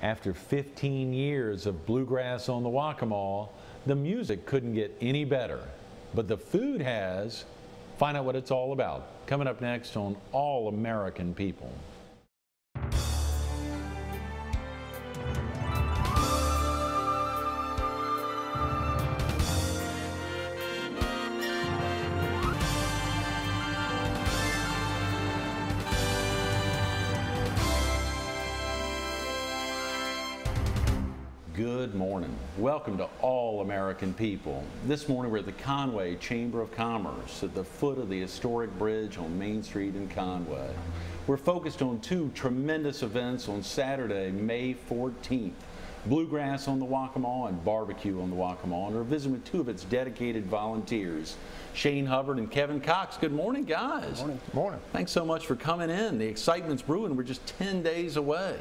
After 15 years of bluegrass on the Waccamaw, the music couldn't get any better, but the food has. Find out what it's all about. Coming up next on All American People. Good morning. Welcome to All American People. This morning we're at the Conway Chamber of Commerce at the foot of the historic bridge on Main Street in Conway. We're focused on two tremendous events on Saturday, May 14th. Bluegrass on the Waccamaw and barbecue on the Waccamaw, and we're visiting with two of its dedicated volunteers, Hubbard and Kevin Cox. Good morning, guys. Good morning. Good morning. Thanks so much for coming in. The excitement's brewing. We're just 10 days away.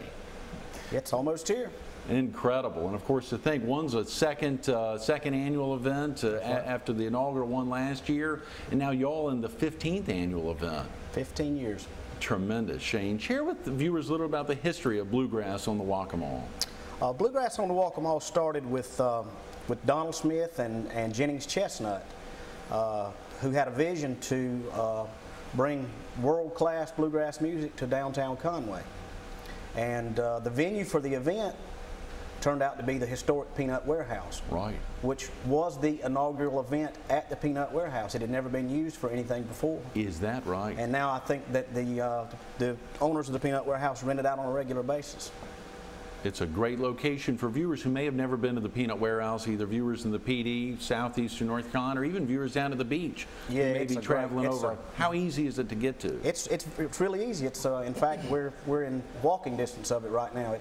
It's almost here. Incredible. And of course, to think one's a second annual event after the inaugural one last year, and now y'all in the 15th annual event. 15 years. Tremendous. Shane, share with the viewers a little about the history of bluegrass on the Waccamaw. Bluegrass on the Waccamaw started with Donald Smith and Jennings Chestnut, who had a vision to bring world-class bluegrass music to downtown Conway. And the venue for the event turned out to be the historic Peanut Warehouse, right, which was the inaugural event at the Peanut Warehouse. It had never been used for anything before. Is that right? And now I think that the owners of the Peanut Warehouse rent it out on a regular basis. It's a great location for viewers who may have never been to the Peanut Warehouse, either viewers in the PD, southeastern North Carolina, or even viewers down at the beach who may be traveling over. How easy is it to get to? It's really easy. It's in fact we're in walking distance of it right now.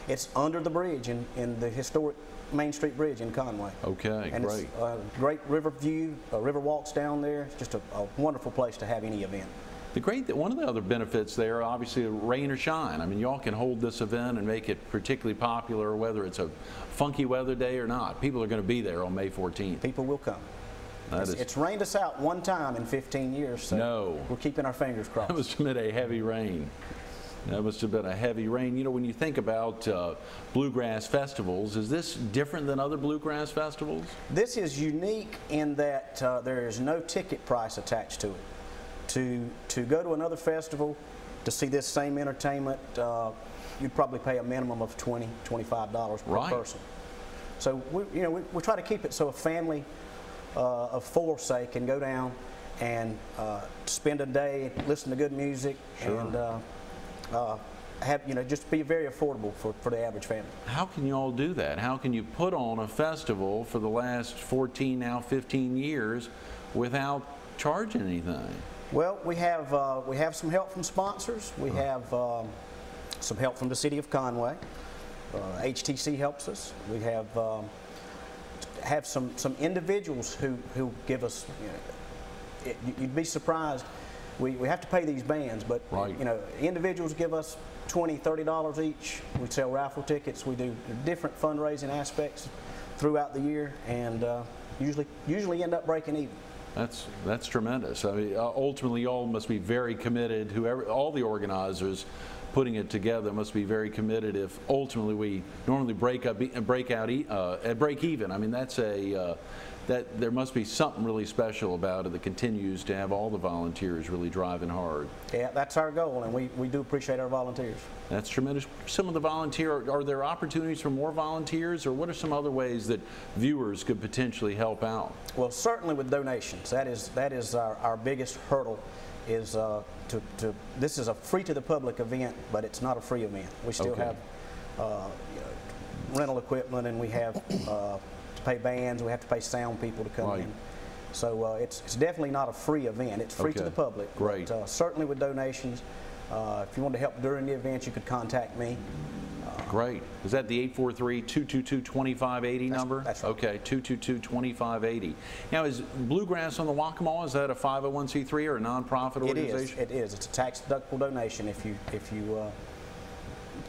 It's under the bridge in the historic Main Street Bridge in Conway. Okay, and great. It's a great river view, river walks down there. It's just a wonderful place to have any event. One of the other benefits there, obviously, rain or shine. I mean, y'all can hold this event and make it particularly popular, whether it's a funky weather day or not. People are going to be there on May 14th. People will come. It's rained us out one time in 15 years, so we're keeping our fingers crossed. That must have been a heavy rain. That must have been a heavy rain. You know, when you think about bluegrass festivals, is this different than other bluegrass festivals? This is unique in that there is no ticket price attached to it. To go to another festival to see this same entertainment, you'd probably pay a minimum of $20, $25 per person. So we try to keep it so a family of four, say, can go down and spend a day, listen to good music, and have just be very affordable for the average family. How can you all do that? How can you put on a festival for the last 14, now 15 years without charging anything? Well, we have some help from sponsors. We have some help from the city of Conway. HTC helps us. We have some individuals who give us. You'd be surprised. We have to pay these bands, but individuals give us $20, $30 each. We sell raffle tickets. We do different fundraising aspects throughout the year, and usually end up breaking even. That's tremendous. I mean, ultimately, y'all must be very committed. All the organizers putting it together must be very committed. If ultimately we normally break even, I mean, there must be something really special about it that continues to have all the volunteers really driving hard. Yeah, that's our goal, and we do appreciate our volunteers. That's tremendous. Some of the are there opportunities for more volunteers, or what are some other ways that viewers could potentially help out? Well, certainly with donations. That is our biggest hurdle. This is a free to the public event, but it's not a free event. We still have rental equipment, and we have to pay bands, we have to pay sound people to come in. So it's definitely not a free event. It's free to the public. Great. But, certainly with donations. If you want to help during the event, you could contact me. Great. Is that the 843-222-2580 number? That's right. Okay, 222-2580. Now, is Bluegrass on the Waccamaw, is that a 501c3 or a nonprofit organization? It is. It's a tax-deductible donation if you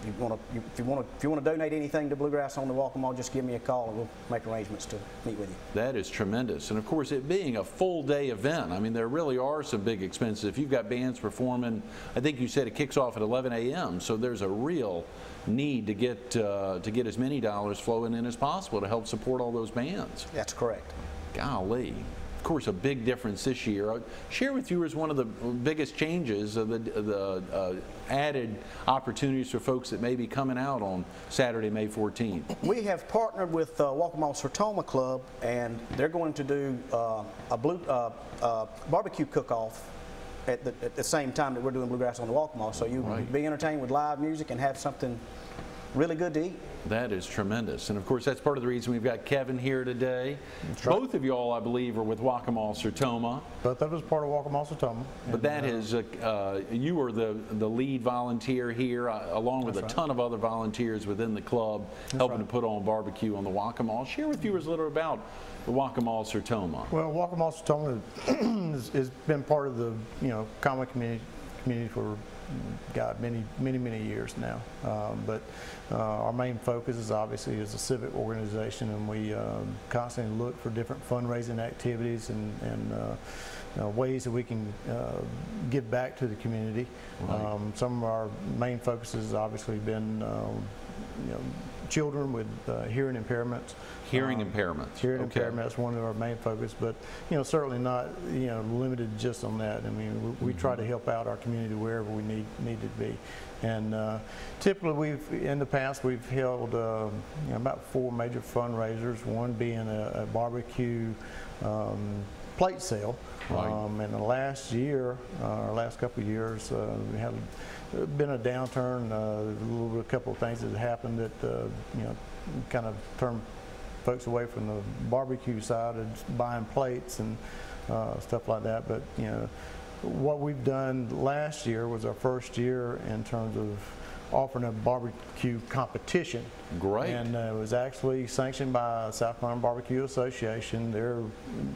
if you want to donate anything to Bluegrass on the Waccamaw, just give me a call and we'll make arrangements to meet with you. That is tremendous. And of course, it being a full day event, I mean, there really are some big expenses. If you've got bands performing, I think you said it kicks off at 11 a.m., so there's a real need to get as many dollars flowing in as possible to help support all those bands. That's correct. Golly. Of course, a big difference this year. Share with viewers one of the biggest changes, the added opportunities for folks that may be coming out on Saturday, May 14th. We have partnered with Waccamaw Sertoma Club, and they're going to do a barbecue cook-off at the same time that we're doing Bluegrass on the Waccamaw. So you will be entertained with live music and have something really good to eat. That is tremendous. And of course, that's part of the reason we've got Kevin here today. Right. Both of you all, I believe, are with Waccamaw Sertoma. Both of us part of Waccamaw Sertoma. But that is, you are the lead volunteer here, along with a ton of other volunteers within the club, helping to put on barbecue on the Waccamaw. Share with viewers a little about the Waccamaw Sertoma. Well, Waccamaw Sertoma has been part of the Conway community for many years now. But our main focus is obviously as a civic organization, and we constantly look for different fundraising activities and ways that we can give back to the community. Right. Some of our main focuses has obviously been children with hearing impairments. Hearing impairments. Hearing impairment is one of our main focus, but certainly not limited just on that. I mean, we try to help out our community wherever we need to be. And typically, in the past we've held about 4 major fundraisers. One being a barbecue plate sale. Right. And the last year, or last couple of years, we had been a downturn. A couple of things that happened that kind of turned folks away from the barbecue side of buying plates and stuff like that. But what we've done last year was our first year in terms of offering a barbecue competition. Great. And it was actually sanctioned by South Carolina Barbecue Association, their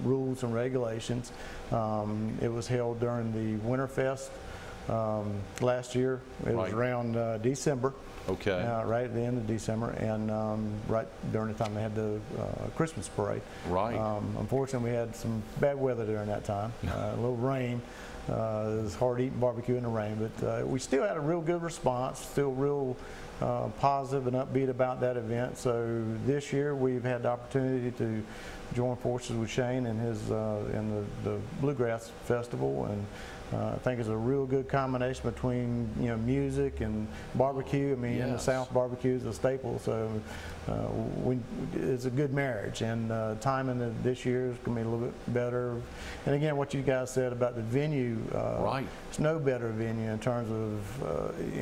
rules and regulations. It was held during the Winterfest last year. It was around December. Okay. Right at the end of December, and right during the time they had the Christmas parade. Right. Unfortunately, we had some bad weather during that time. A little rain. It was hard eating barbecue in the rain, but we still had a real good response. Still real positive and upbeat about that event. So this year we've had the opportunity to join forces with Shane and his in the Bluegrass Festival, and I think it's a real good combination between music and barbecue. I mean, in the South, barbecue is a staple, so it's a good marriage. And timing of this year is going to be a little bit better. And again, what you guys said about the venue, it's no better venue in terms of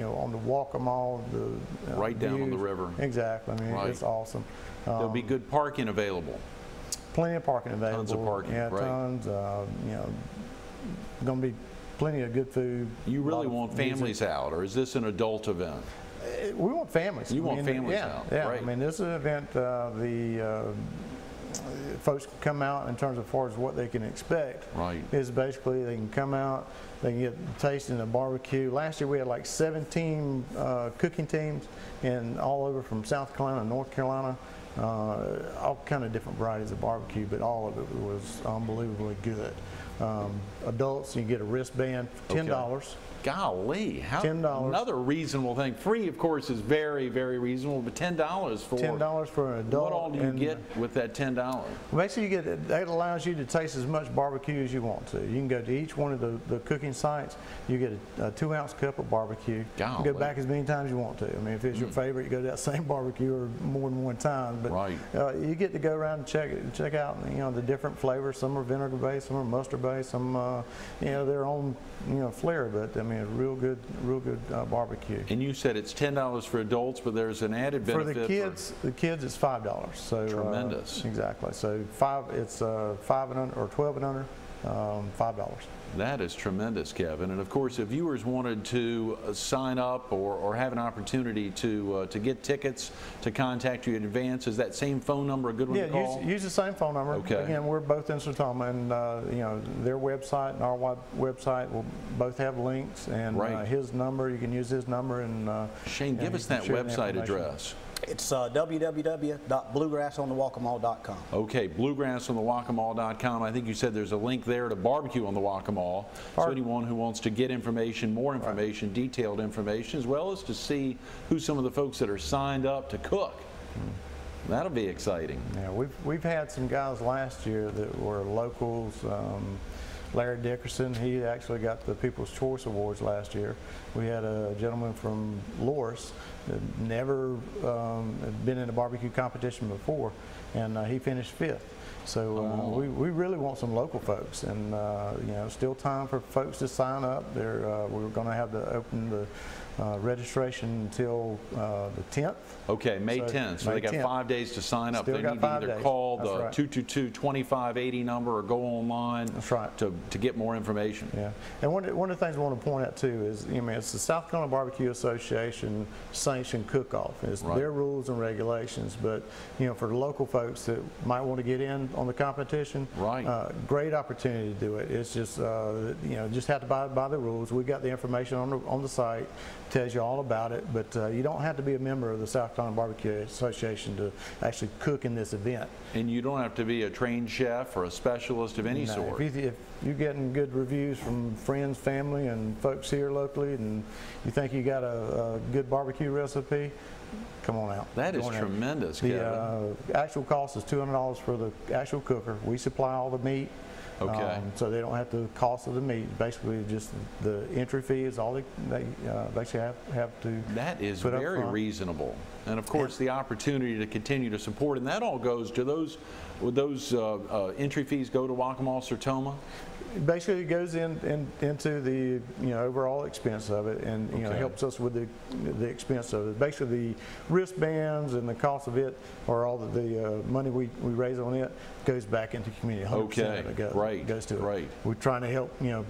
on the Waccamaw, the right down on the river. Exactly. I mean, it's awesome. There'll be good parking available. Plenty of parking available. Tons of parking. Yeah, tons. Going to be plenty of good food. You really want families out, or is this an adult event? We want families. You want families out. Yeah, right. I mean, this is an event folks can come out in terms of far as what they can expect. Right. Is basically they can come out, they can get tasting the barbecue. Last year we had like 17 cooking teams and all over from South Carolina, North Carolina. All kind of different varieties of barbecue, but all of it was unbelievably good. Adults, you get a wristband, $10. Golly, $10. Another reasonable thing. Free, of course, is very, very reasonable, but $10 for $10 for an adult. What all do you get with that $10? Basically, that allows you to taste as much barbecue as you want to. You can go to each one of the cooking sites. You get a 2-ounce cup of barbecue. Golly. You go back as many times as you want to. I mean, if it's your favorite, you go to that same barbecue or more than one time. But you get to go around and check out the different flavors. Some are vinegar based, some are mustard based, some their own flair. But I mean, it's real good barbecue. And you said it's $10 for adults, but there's an added benefit for the kids. It's $5. So tremendous. Exactly. So it's 5 and under or 12 and under. $5. That is tremendous, Kevin. And of course, if viewers wanted to sign up or have an opportunity to get tickets, to contact you in advance, is that same phone number a good one to call? Use the same phone number. Okay. Again, we're both in Sertoma, and you know, their website and our website will both have links. And his number, you can use his number. And Shane, give us that website address. It's www.bluegrassonthewaccamaw.com. Okay, bluegrassonthewaccamaw.com. I think you said there's a link there to barbecue on the Waccamaw. So anyone who wants to get information, more information, detailed information, as well as to see who some of the folks that are signed up to cook. That'll be exciting. Yeah, we've had some guys last year that were locals. Larry Dickerson, he actually got the People's Choice Awards last year. We had a gentleman from Loris that never had been in a barbecue competition before, and he finished 5th. So we really want some local folks, and you know, still time for folks to sign up. We're going to have to open the registration until the 10th. Okay, May 10th. So they got 5 days to sign up. Still they need to either call the 222-2580 number or go online to get more information. Yeah, and one of the things I want to point out too is, I mean, it's the South Carolina Barbecue Association sanctioned cook-off. It's their rules and regulations, but you know, for the local folks that might want to get in on the competition, great opportunity to do it. It's just you know, just have to abide by the rules. We got the information on the site. Tells you all about it, but you don't have to be a member of the South Carolina Barbecue Association to actually cook in this event. And you don't have to be a trained chef or a specialist of any sort. If you're getting good reviews from friends, family, and folks here locally, and you think you got a good barbecue recipe, come on out. That is tremendous, Kevin. The actual cost is $200 for the actual cooker. We supply all the meat. Okay. So they don't have the cost of the meat. Basically, just the entry fee is all they basically have to. That is very reasonable, and of course the opportunity to continue to support, and that all goes to those. Would those entry fees go to Waccamaw, Sertoma? Basically, it goes into the overall expense of it, and helps us with the expense of it. Basically, the wristbands and the cost of it, or all the money we raise on it, goes back into the community. 100% of it goes to it. We're trying to help the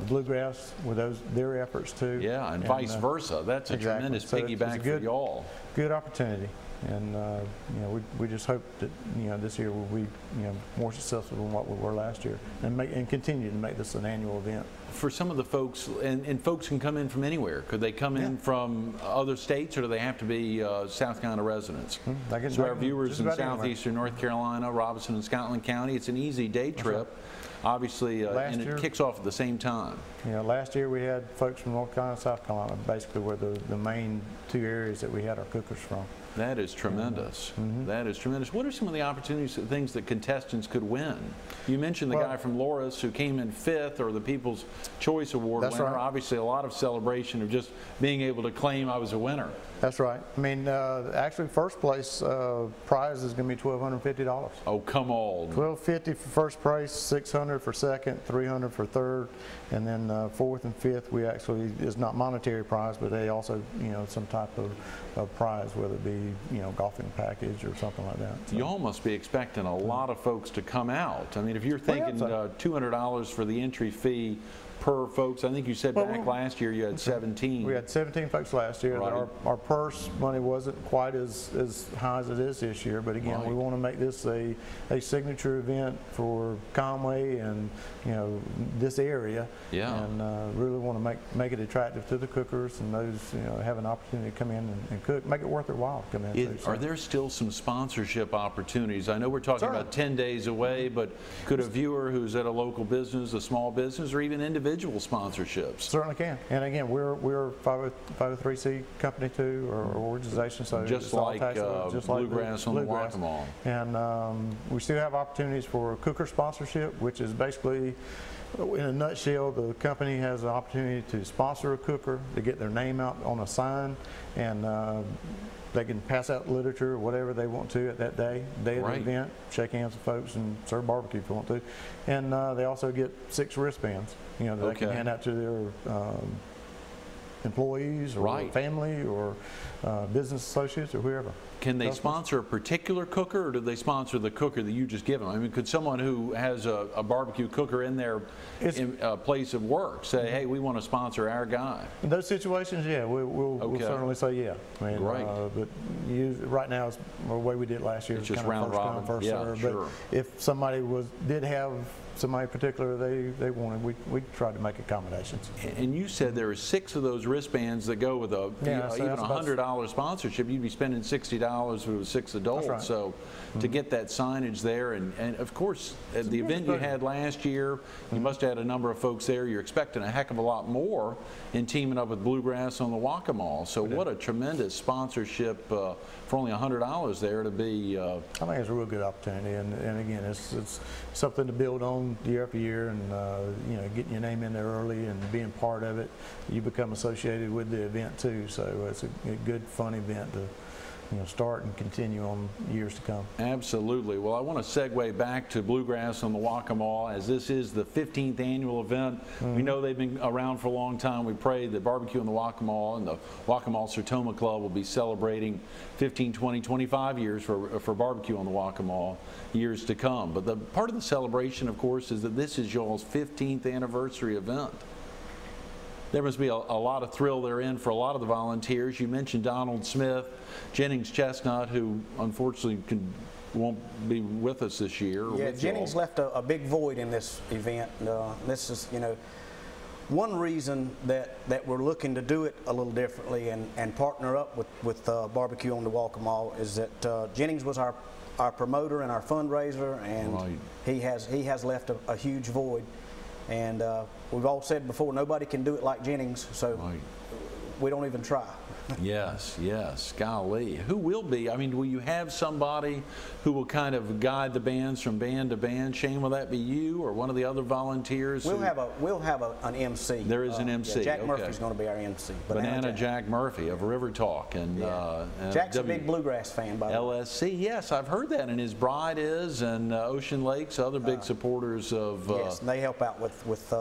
Bluegrass with their efforts too. Yeah, and vice versa. That's a tremendous piggyback for y'all. Good opportunity. And we just hope that this year we'll be more successful than what we were last year, and continue to make this an annual event. For some of the folks, and folks can come in from anywhere. Could they come in from other states, or do they have to be South Carolina residents? So our viewers in southeastern North Carolina, Robinson and Scotland County, it's an easy day trip. Obviously, and it kicks off at the same time. Last year we had folks from North Carolina and South Carolina, basically were the main two areas that we had our cookers from. That is tremendous. That is tremendous. What are some of the opportunities, things that contestants could win? You mentioned the guy from Loris who came in 5th, or the People's Choice Award winner. Obviously, a lot of celebration of just being able to claim I was a winner. That's right. I mean, actually, first place prize is going to be $1,250. Oh, come on. $1,250 for first place, $600 for second, $300 for third, and then 4th and 5th we actually is not monetary prize, but they also some type of prize, whether it be golfing package or something like that. So. Y'all must be expecting a lot of folks to come out. I mean, if you're thinking $200 for the entry fee per folks, I think you said back last year you had 17. We had 17 folks last year. Our purse money wasn't quite as high as it is this year, but again, we want to make this a signature event for Conway and this area, and really want to make it attractive to the cookers and those have an opportunity to come in and cook, make it worth their while to come in. Are there still some sponsorship opportunities? I know we're talking about 10 days away, but could a viewer who's at a local business, a small business, or even individual sponsorships? Certainly can. And again, we're a 503c company too, or organization, so just like Bluegrass on the Waccamaw. And we still have opportunities for cooker sponsorship, which is basically, in a nutshell, the company has an opportunity to sponsor a cooker, to get their name out on a sign, and they can pass out literature or whatever they want to at that day of the event, shake hands with folks and serve barbecue if they want to. And they also get 6 wristbands, that they can hand out to their employees or Right. family or business associates or whoever. Can they sponsor a particular cooker, or do they sponsor the cooker that you just give them? I mean, could someone who has a barbecue cooker in their place of work say, hey, we want to sponsor our guy? In those situations, yeah, we'll certainly say yeah. I mean, Great. But right now, it's the way we did last year. It's It's just kind of round first robin. come, first Yeah, serve. sure. But if somebody did have somebody particular they wanted, we tried to make accommodations. And you said there are 6 of those wristbands that go with a Yeah, so even that's about $100 sponsorship. You'd be spending $60 for 6 adults. That's right. So to get that signage there, and of course at the event you had last year, you must have had a number of folks there. You're expecting a heck of a lot more in teaming up with Bluegrass on the Waccamaw. So what a tremendous sponsorship for only $100 there to be. I think it's a real good opportunity, and again, it's something to build on year after year, and you know, getting your name in there early and being part of it, you become associated with the event too. So it's a good, fun event to start and continue on years to come. Absolutely. Well, I want to segue back to Bluegrass on the Waccamaw, as this is the 15th annual event. We know they've been around for a long time. We pray that Barbecue on the Waccamaw and the Waccamaw Sertoma Club will be celebrating 15, 20, 25 years for Barbecue on the Waccamaw years to come. But the part of the celebration, of course, is that this is y'all's 15th anniversary event. There must be a lot of thrill therein for a lot of the volunteers. You mentioned Donald Smith, Jennings Chestnut, who unfortunately won't be with us this year. Yeah, Jennings left a big void in this event. This is, one reason that we're looking to do it a little differently and partner up with Barbecue on the Waccamaw is that Jennings was our promoter and our fundraiser, and he has left a huge void. And we've all said before, nobody can do it like Jennings, so we don't even try. Yes, yes, golly. Who will be? I mean, will you have somebody who will kind of guide the bands from band to band? Shane, will that be you or one of the other volunteers? We'll have an MC. There is an MC. Yeah, Jack Murphy's going to be our MC. Banana Jack Murphy of River Talk, and Jack's a big Bluegrass fan, by the way. LSC. Yes, I've heard that, and his bride is, and Ocean Lakes, other big supporters of. Yes, and they help out with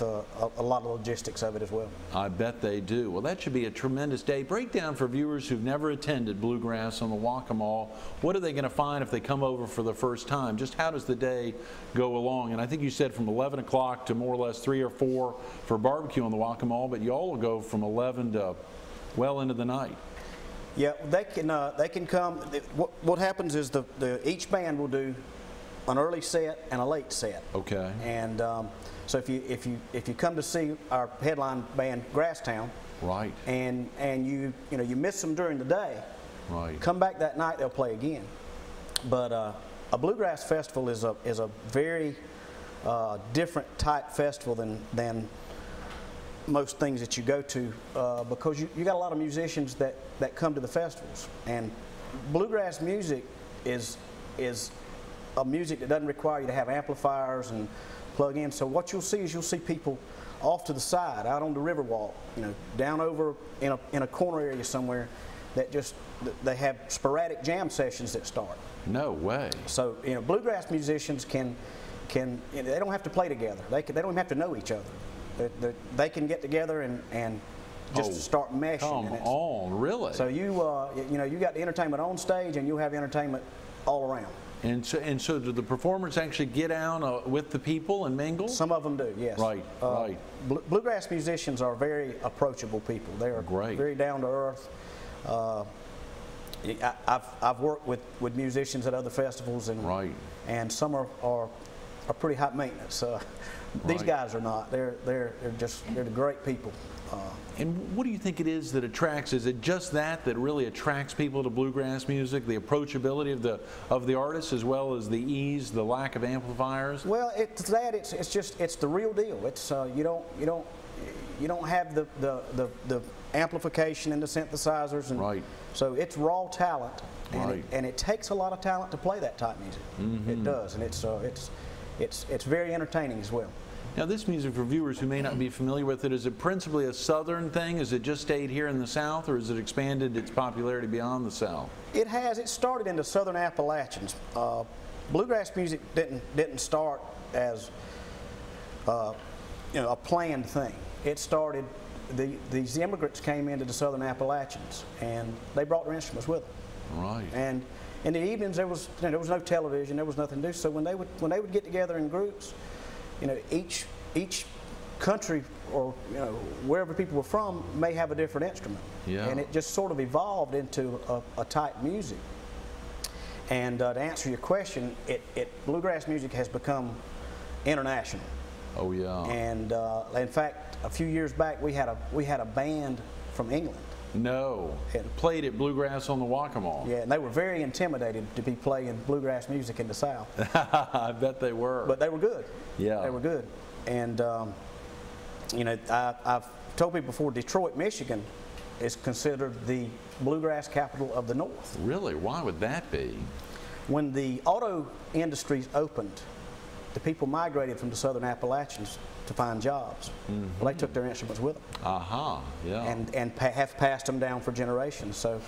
a lot of logistics of it as well. I bet they do. Well, that should be a tremendous day. Breakdown for viewers who've never attended Bluegrass on the Waccamaw. What are they going to find if they come over for the first time? Just how does the day go along? And I think you said from 11 o'clock to more or less 3 or 4 for Barbecue on the Waccamaw, but you all will go from 11 to well into the night. Yeah, they can come. What happens is each band will do an early set and a late set. Okay. And so if you come to see our headline band Grasstown, right, and you miss them during the day, right, come back that night, they'll play again. But a Bluegrass festival is a very different type festival than most things that you go to, because you got a lot of musicians that come to the festivals, and Bluegrass music is a music that doesn't require you to have amplifiers and plug in. So what you'll see people off to the side, out on the Riverwalk, down over in a corner area somewhere, that they have sporadic jam sessions that start. No way. So Bluegrass musicians can they don't have to play together. They don't even have to know each other. They can get together and just start meshing. Come on, really? So you got the entertainment on stage, and you have entertainment all around. And so do the performers actually get out with the people and mingle? Some of them do, yes. Right, right. Bluegrass musicians are very approachable people. They are very down to earth. I've worked with musicians at other festivals, and some are pretty high maintenance. These guys are not. They're great people. And what do you think it is that attracts? Is it just that really attracts people to bluegrass music? The approachability of the artists, as well as the ease, the lack of amplifiers? Well, it's the real deal. It's you don't have the amplification and the synthesizers, and so it's raw talent, and it takes a lot of talent to play that type music. It does, and it's very entertaining as well. Now, this music, for viewers who may not be familiar with it, is it principally a southern thing? Has it just stayed here in the South, or has it expanded its popularity beyond the South? It has. It started in the Southern Appalachians. Bluegrass music didn't start as a planned thing. It started these immigrants came into the Southern Appalachians, and they brought their instruments with them. Right. And in the evenings, there was no television, there was nothing to do. So when they would get together in groups, each country or wherever people were from may have a different instrument. Yeah. And it just sort of evolved into a type music. And to answer your question, bluegrass music has become international. Oh yeah. And in fact, a few years back, we had a band from England. No. Played at Bluegrass on the Waccamaw. Yeah, and they were very intimidated to be playing bluegrass music in the South. I bet they were. But they were good. Yeah. They were good. And I've told people before, Detroit, Michigan is considered the bluegrass capital of the North. Really? Why would that be? When the auto industries opened, the people migrated from the Southern Appalachians to find jobs. Mm-hmm. Well, they took their instruments with them. Aha, yeah. And have passed them down for generations. So,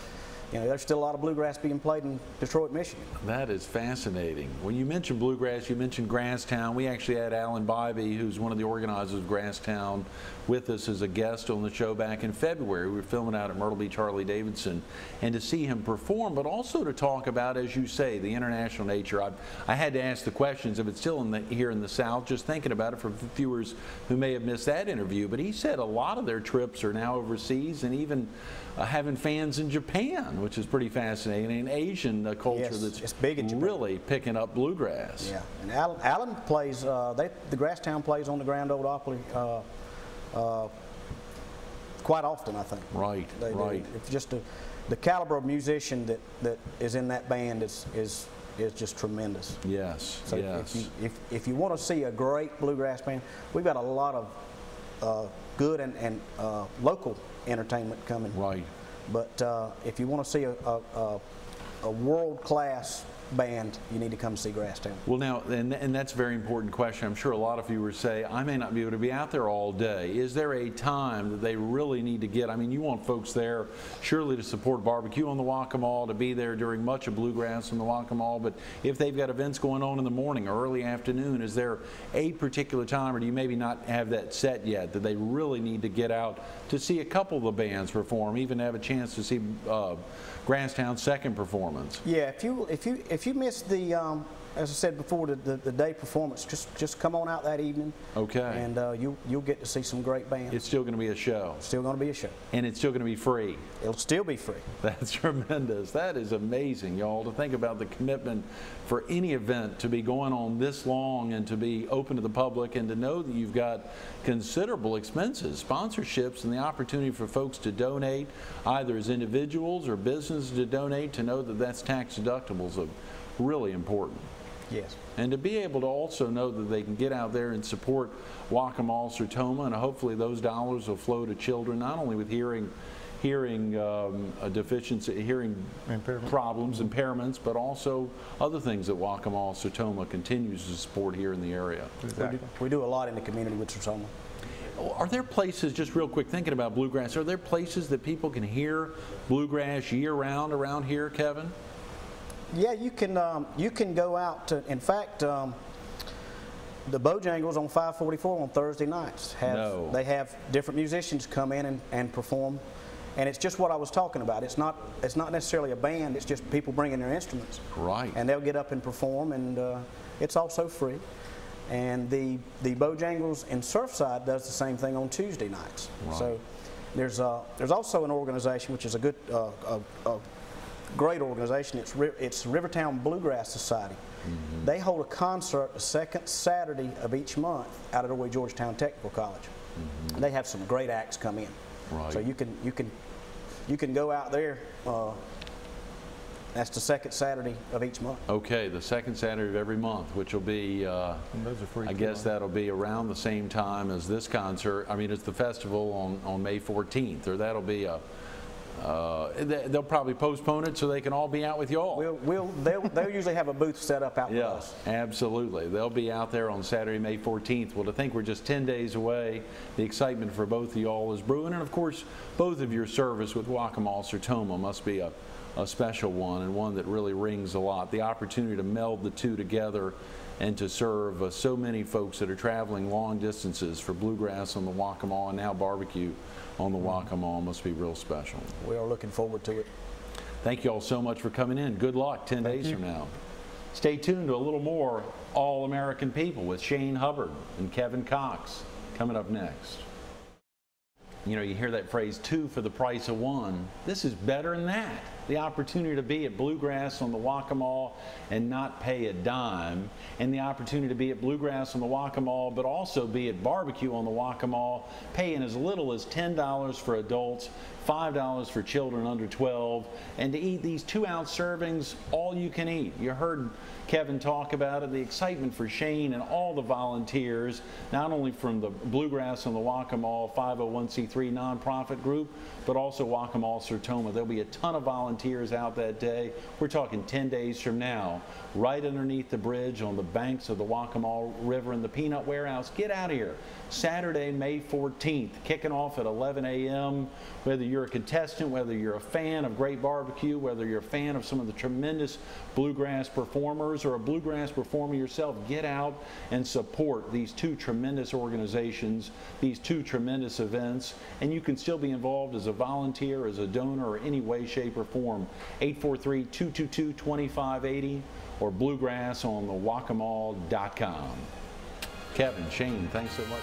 there's still a lot of bluegrass being played in Detroit, Michigan. That is fascinating. When you mentioned bluegrass, you mentioned Grasstown. We actually had Alan Bybee, who's one of the organizers of Grasstown, with us as a guest on the show back in February. We were filming out at Myrtle Beach Harley-Davidson, and to see him perform, but also to talk about, as you say, the international nature. I had to ask the questions if it's still here in the South, just thinking about it for viewers who may have missed that interview. But he said a lot of their trips are now overseas, and even having fans in Japan, which is pretty fascinating, an Asian culture it's that's big in Japan. Really picking up bluegrass. Yeah, and Alan plays, the Grasstown plays on the Grand Ole Opry quite often, I think. Right, right. It's just the caliber of musician that is in that band is just tremendous. Yes, so yes. If you want to see a great bluegrass band, we've got a lot of good and local entertainment coming. Right. But if you want to see a world-class band, you need to come see Grasstown. Well, now, and that's a very important question. I'm sure a lot of viewers say, I may not be able to be out there all day. Is there a time that they really need to get? I mean, you want folks there surely to support barbecue on the Waccamaw, to be there during much of Bluegrass on the Waccamaw, but if they've got events going on in the morning or early afternoon, is there a particular time, or do you maybe not have that set yet, that they really need to get out to see a couple of the bands perform, even have a chance to see Grasstown's second performance? Yeah, if you miss the as I said before, the day performance, just come on out that evening. Okay. And you'll get to see some great bands. It's still going to be a show. It's still going to be a show. And it's still going to be free. It'll still be free. That's tremendous. That is amazing, y'all, to think about the commitment for any event to be going on this long and to be open to the public, and to know that you've got considerable expenses, sponsorships, and the opportunity for folks to donate, either as individuals or businesses to donate, to know that that's tax deductible is really important. Yes. And to be able to also know that they can get out there and support Waccamaw, Sertoma, and hopefully those dollars will flow to children, not only with hearing deficiency, hearing problems, impairments, but also other things that Waccamaw, Sertoma continues to support here in the area. Exactly. We do a lot in the community with Sertoma. Are there places, just real quick, thinking about bluegrass, are there places that people can hear bluegrass year-round around here, Kevin? Yeah, you can go out to, in fact, the Bojangles on 544 on Thursday nights they have different musicians come in and perform, and it's just what I was talking about. It's not necessarily a band. It's just people bringing their instruments. Right. And they'll get up and perform, and it's also free. And the Bojangles in Surfside does the same thing on Tuesday nights. Right. So there's also an organization which is a good great organization. It's Rivertown Bluegrass Society. Mm-hmm. They hold a concert the second Saturday of each month out at Old Georgetown Technical College. Mm-hmm. They have some great acts come in. Right. So you can go out there. That's the second Saturday of each month. Okay, the second Saturday of every month, which will be, those are free. I guess that'll be around the same time as this concert. I mean, it's the festival on May 14th, or that'll be a. They'll probably postpone it so they can all be out with y'all. They'll usually have a booth set up out with us. Absolutely. They'll be out there on Saturday, May 14th. Well, to think we're just 10 days away, the excitement for both of y'all is brewing. And, of course, both of your service with Waccamaw, Sertoma must be a a special one, and one that really rings a lot. The opportunity to meld the two together and to serve so many folks that are traveling long distances for Bluegrass on the Waccamaw and now barbecue on the Waccamaw must be real special. We are looking forward to it. Thank you all so much for coming in. Good luck 10 days from now. Stay tuned to a little more All-American People with Shane Hubbard and Kevin Cox coming up next. You know, you hear that phrase, 2 for the price of 1. This is better than that. The opportunity to be at Bluegrass on the Waccamaw and not pay a dime, and the opportunity to be at Bluegrass on the Waccamaw but also be at barbecue on the Waccamaw, paying as little as $10 for adults, $5 for children under 12, and to eat these 2-ounce servings, all you can eat. You heard Kevin talk about it, the excitement for Shane and all the volunteers, not only from the Bluegrass on the Waccamaw 501c3 nonprofit group, but also Waccamaw Sertoma. There'll be a ton of volunteers out that day. We're talking 10 days from now, right underneath the bridge on the banks of the Waccamaw River in the Peanut Warehouse. Get out of here. Saturday, May 14th, kicking off at 11 a.m. Whether you're a contestant, whether you're a fan of great barbecue, whether you're a fan of some of the tremendous Bluegrass performers or a Bluegrass performer yourself, get out and support these two tremendous organizations, these two tremendous events, and you can still be involved as a volunteer, as a donor, or any way, shape, or form. 843-222-2580 or bluegrass on the Waccamaw.com. Kevin, Shane, thanks so much.